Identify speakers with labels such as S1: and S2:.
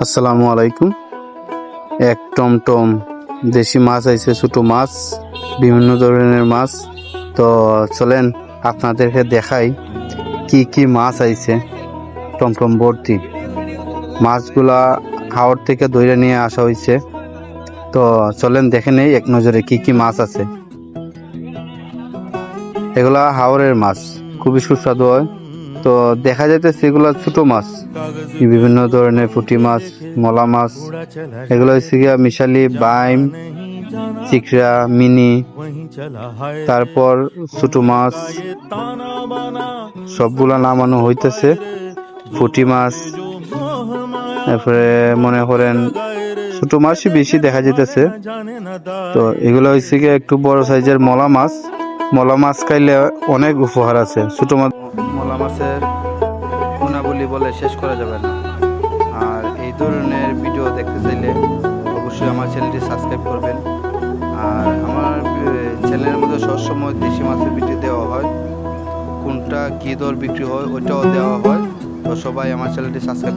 S1: আসসালামু আলাইকুম। এক টমটম দেশি মাছ আইছে, ছোট মাছ, বিভিন্ন ধরনের মাছ। তো চলেন আপনাদেরকে দেখাই কি কি মাছ আইছে। টমটম ভর্তি মাছগুলা হাওর থেকে ধরে নিয়ে আসা হয়েছে। তো চলেন দেখে নেই এক নজরে কি কি মাছ আছে। এগুলা হাওরের মাছ, খুবই সুস্বাদু হয়। তো দেখা যাইতেছে এগুলা ছোট মাছ, বিভিন্ন ধরনের পুঁটি মাছ, মলা মাছ। এগুলো হচ্ছে গিয়া মিশালি, বাইম, চিকড়া, মিনি, তারপর ছোট মাছ, সবগুলা নামানো হইতেছে। পুঁটি মাছ, তারপরে মনে করেন ছোট মাছই বেশি দেখা যেতেছে। তো এগুলো হচ্ছে গিয়ে একটু বড় সাইজের মলা মাছ। মলা মাছ খাইলে অনেক উপকার আছে। ছোট মাছ, মলা মাছের গুণাবলী বলে শেষ করা যাবে না। আর এই ধরনের ভিডিও দেখতে চাইলে অবশ্যই আমার চ্যানেলটি সাবস্ক্রাইব করবেন। আর আমার চ্যানেলের মধ্যে সবসময় দেশি মাছের ভিডিও দেওয়া হয়, কোনটা কী দর বিক্রি হয় ওইটাও দেওয়া হয়। তো সবাই আমার চ্যানেলটি সাবস্ক্রাইব